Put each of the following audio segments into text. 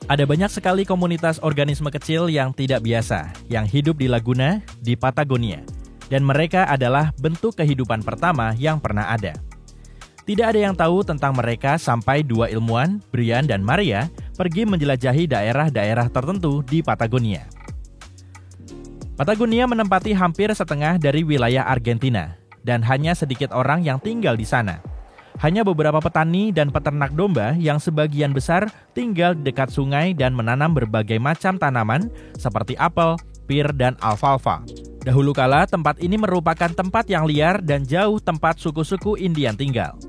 Ada banyak sekali komunitas organisme kecil yang tidak biasa, yang hidup di Laguna, di Patagonia. Dan mereka adalah bentuk kehidupan pertama yang pernah ada. Tidak ada yang tahu tentang mereka sampai dua ilmuwan, Brian dan Maria, pergi menjelajahi daerah-daerah tertentu di Patagonia. Patagonia menempati hampir setengah dari wilayah Argentina, dan hanya sedikit orang yang tinggal di sana. Hanya beberapa petani dan peternak domba yang sebagian besar tinggal di dekat sungai dan menanam berbagai macam tanaman seperti apel, pir, dan alfalfa. Dahulu kala tempat ini merupakan tempat yang liar dan jauh tempat suku-suku Indian tinggal.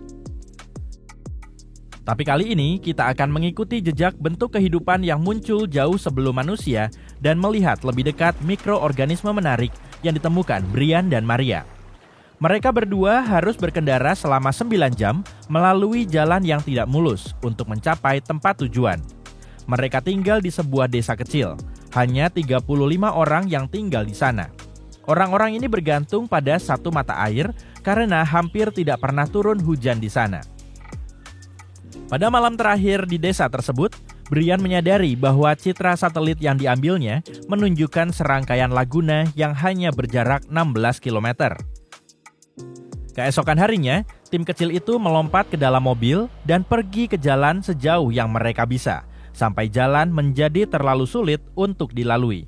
Tapi kali ini kita akan mengikuti jejak bentuk kehidupan yang muncul jauh sebelum manusia dan melihat lebih dekat mikroorganisme menarik yang ditemukan Brian dan Maria. Mereka berdua harus berkendara selama 9 jam melalui jalan yang tidak mulus untuk mencapai tempat tujuan. Mereka tinggal di sebuah desa kecil, hanya 35 orang yang tinggal di sana. Orang-orang ini bergantung pada satu mata air karena hampir tidak pernah turun hujan di sana. Pada malam terakhir di desa tersebut, Brian menyadari bahwa citra satelit yang diambilnya menunjukkan serangkaian laguna yang hanya berjarak 16 km. Keesokan harinya, tim kecil itu melompat ke dalam mobil dan pergi ke jalan sejauh yang mereka bisa, sampai jalan menjadi terlalu sulit untuk dilalui.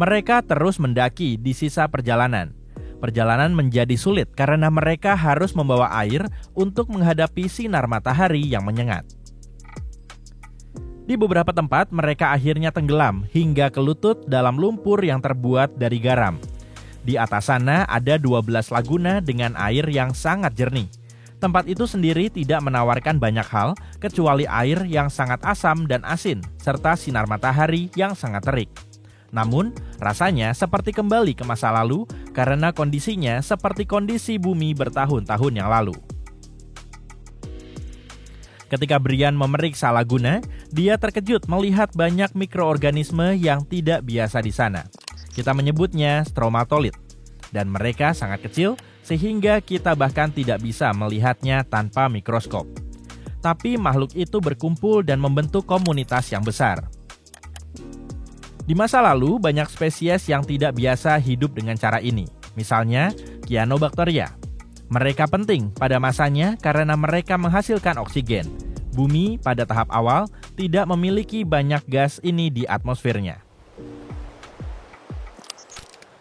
Mereka terus mendaki di sisa perjalanan. Perjalanan menjadi sulit karena mereka harus membawa air untuk menghadapi sinar matahari yang menyengat. Di beberapa tempat, mereka akhirnya tenggelam hingga ke lutut dalam lumpur yang terbuat dari garam. Di atas sana ada 12 laguna dengan air yang sangat jernih. Tempat itu sendiri tidak menawarkan banyak hal kecuali air yang sangat asam dan asin serta sinar matahari yang sangat terik. Namun, rasanya seperti kembali ke masa lalu karena kondisinya seperti kondisi bumi bertahun-tahun yang lalu. Ketika Brian memeriksa laguna, dia terkejut melihat banyak mikroorganisme yang tidak biasa di sana. Kita menyebutnya stromatolith, dan mereka sangat kecil sehingga kita bahkan tidak bisa melihatnya tanpa mikroskop. Tapi makhluk itu berkumpul dan membentuk komunitas yang besar. Di masa lalu, banyak spesies yang tidak biasa hidup dengan cara ini. Misalnya, Cyanobacteria. Mereka penting pada masanya karena mereka menghasilkan oksigen. Bumi pada tahap awal tidak memiliki banyak gas ini di atmosfernya.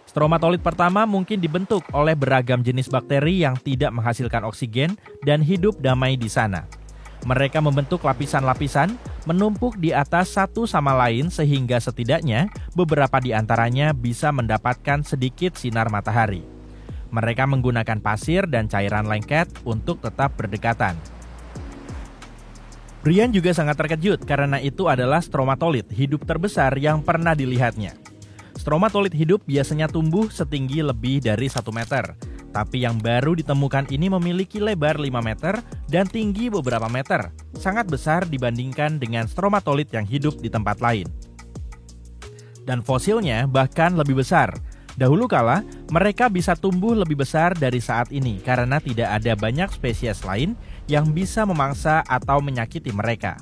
Stromatolith pertama mungkin dibentuk oleh beragam jenis bakteri yang tidak menghasilkan oksigen dan hidup damai di sana. Mereka membentuk lapisan-lapisan, menumpuk di atas satu sama lain sehingga setidaknya beberapa di antaranya bisa mendapatkan sedikit sinar matahari. Mereka menggunakan pasir dan cairan lengket untuk tetap berdekatan. Brian juga sangat terkejut karena itu adalah stromatolith hidup terbesar yang pernah dilihatnya. Stromatolith hidup biasanya tumbuh setinggi lebih dari 1 meter, tapi yang baru ditemukan ini memiliki lebar 5 meter dan tinggi beberapa meter, sangat besar dibandingkan dengan stromatolith yang hidup di tempat lain. Dan fosilnya bahkan lebih besar. Dahulu kala, mereka bisa tumbuh lebih besar dari saat ini karena tidak ada banyak spesies lain yang bisa memangsa atau menyakiti mereka.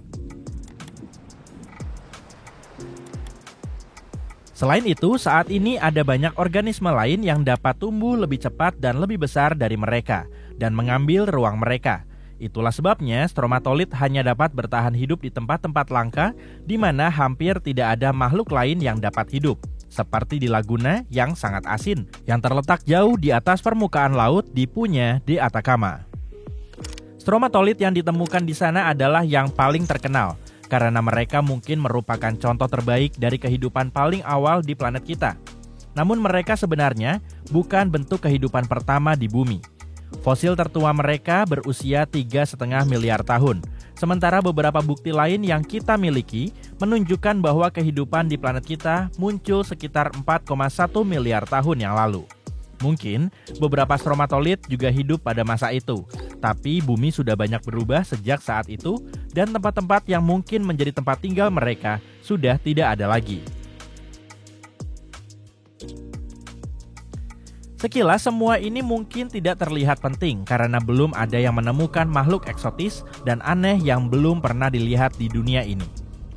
Selain itu, saat ini ada banyak organisme lain yang dapat tumbuh lebih cepat dan lebih besar dari mereka dan mengambil ruang mereka. Itulah sebabnya stromatolith hanya dapat bertahan hidup di tempat-tempat langka di mana hampir tidak ada makhluk lain yang dapat hidup, seperti di laguna yang sangat asin yang terletak jauh di atas permukaan laut di Punya de Atacama. Stromatolith yang ditemukan di sana adalah yang paling terkenal, karena mereka mungkin merupakan contoh terbaik dari kehidupan paling awal di planet kita. Namun mereka sebenarnya bukan bentuk kehidupan pertama di bumi. Fosil tertua mereka berusia 3,5 miliar tahun, sementara beberapa bukti lain yang kita miliki menunjukkan bahwa kehidupan di planet kita muncul sekitar 4,1 miliar tahun yang lalu. Mungkin beberapa stromatolith juga hidup pada masa itu, tapi bumi sudah banyak berubah sejak saat itu dan tempat-tempat yang mungkin menjadi tempat tinggal mereka sudah tidak ada lagi. Sekilas semua ini mungkin tidak terlihat penting karena belum ada yang menemukan makhluk eksotis dan aneh yang belum pernah dilihat di dunia ini.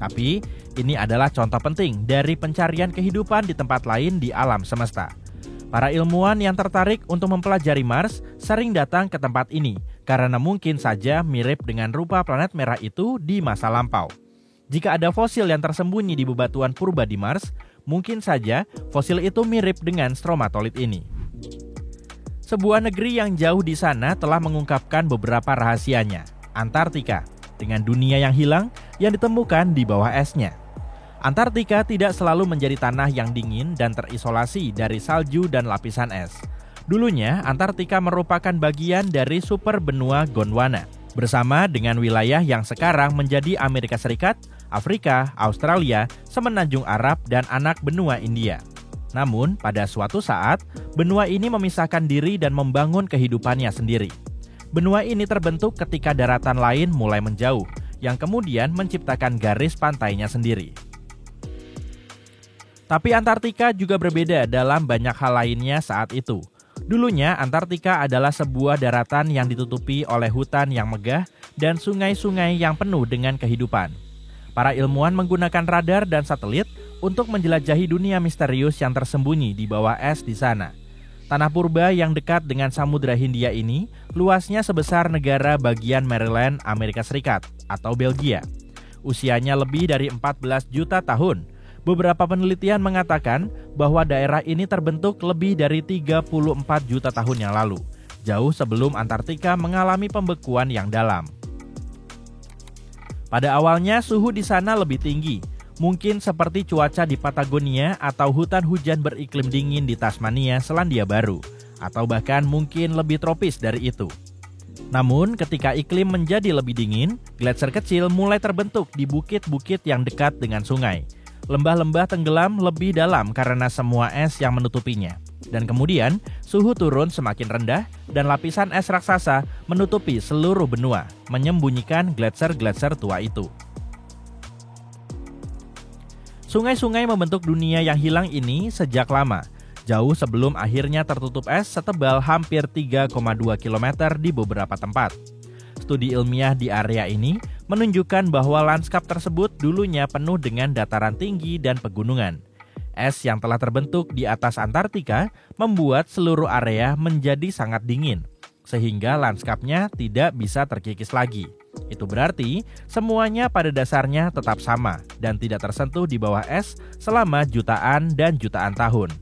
Tapi, ini adalah contoh penting dari pencarian kehidupan di tempat lain di alam semesta. Para ilmuwan yang tertarik untuk mempelajari Mars sering datang ke tempat ini karena mungkin saja mirip dengan rupa planet merah itu di masa lampau. Jika ada fosil yang tersembunyi di bebatuan purba di Mars, mungkin saja fosil itu mirip dengan stromatolith ini. Sebuah negeri yang jauh di sana telah mengungkapkan beberapa rahasianya, Antartika, dengan dunia yang hilang yang ditemukan di bawah esnya. Antartika tidak selalu menjadi tanah yang dingin dan terisolasi dari salju dan lapisan es. Dulunya, Antartika merupakan bagian dari super benua Gondwana, bersama dengan wilayah yang sekarang menjadi Amerika Serikat, Afrika, Australia, Semenanjung Arab, dan anak benua India. Namun, pada suatu saat, benua ini memisahkan diri dan membangun kehidupannya sendiri. Benua ini terbentuk ketika daratan lain mulai menjauh, yang kemudian menciptakan garis pantainya sendiri. Tapi Antartika juga berbeda dalam banyak hal lainnya saat itu. Dulunya, Antartika adalah sebuah daratan yang ditutupi oleh hutan yang megah dan sungai-sungai yang penuh dengan kehidupan. Para ilmuwan menggunakan radar dan satelit untuk menjelajahi dunia misterius yang tersembunyi di bawah es di sana. Tanah purba yang dekat dengan Samudra Hindia ini luasnya sebesar negara bagian Maryland, Amerika Serikat, atau Belgia. Usianya lebih dari 14 juta tahun. Beberapa penelitian mengatakan bahwa daerah ini terbentuk lebih dari 34 juta tahun yang lalu, jauh sebelum Antartika mengalami pembekuan yang dalam. Pada awalnya suhu di sana lebih tinggi, mungkin seperti cuaca di Patagonia atau hutan hujan beriklim dingin di Tasmania, Selandia Baru, atau bahkan mungkin lebih tropis dari itu. Namun, ketika iklim menjadi lebih dingin, gletser kecil mulai terbentuk di bukit-bukit yang dekat dengan sungai. Lembah-lembah tenggelam lebih dalam karena semua es yang menutupinya. Dan kemudian, suhu turun semakin rendah dan lapisan es raksasa menutupi seluruh benua, menyembunyikan gletser-gletser tua itu. Sungai-sungai membentuk dunia yang hilang ini sejak lama, jauh sebelum akhirnya tertutup es setebal hampir 3,2 km di beberapa tempat. Studi ilmiah di area ini menunjukkan bahwa lanskap tersebut dulunya penuh dengan dataran tinggi dan pegunungan. Es yang telah terbentuk di atas Antartika membuat seluruh area menjadi sangat dingin, sehingga lanskapnya tidak bisa terkikis lagi. Itu berarti semuanya pada dasarnya tetap sama dan tidak tersentuh di bawah es selama jutaan dan jutaan tahun.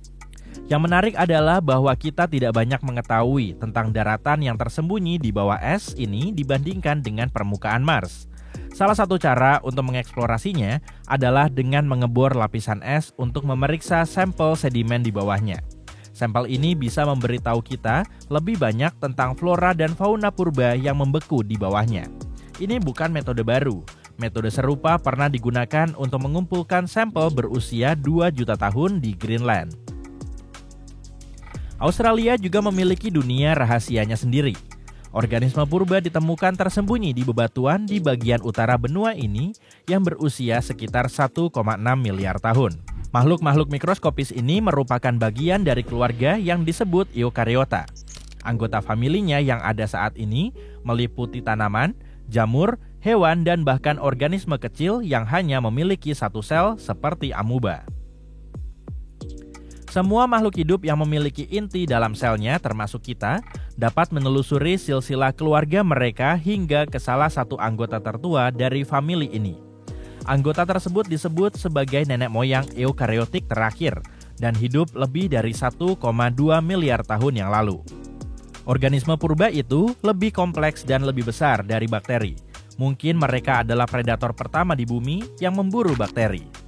Yang menarik adalah bahwa kita tidak banyak mengetahui tentang daratan yang tersembunyi di bawah es ini dibandingkan dengan permukaan Mars. Salah satu cara untuk mengeksplorasinya adalah dengan mengebor lapisan es untuk memeriksa sampel sedimen di bawahnya. Sampel ini bisa memberitahu kita lebih banyak tentang flora dan fauna purba yang membeku di bawahnya. Ini bukan metode baru. Metode serupa pernah digunakan untuk mengumpulkan sampel berusia 2 juta tahun di Greenland. Australia juga memiliki dunia rahasianya sendiri. Organisme purba ditemukan tersembunyi di bebatuan di bagian utara benua ini yang berusia sekitar 1,6 miliar tahun. Makhluk-makhluk mikroskopis ini merupakan bagian dari keluarga yang disebut Eukaryota. Anggota familinya yang ada saat ini meliputi tanaman, jamur, hewan, dan bahkan organisme kecil yang hanya memiliki satu sel seperti amuba. Semua makhluk hidup yang memiliki inti dalam selnya, termasuk kita, dapat menelusuri silsilah keluarga mereka hingga ke salah satu anggota tertua dari famili ini. Anggota tersebut disebut sebagai nenek moyang eukariotik terakhir dan hidup lebih dari 1,2 miliar tahun yang lalu. Organisme purba itu lebih kompleks dan lebih besar dari bakteri. Mungkin mereka adalah predator pertama di bumi yang memburu bakteri.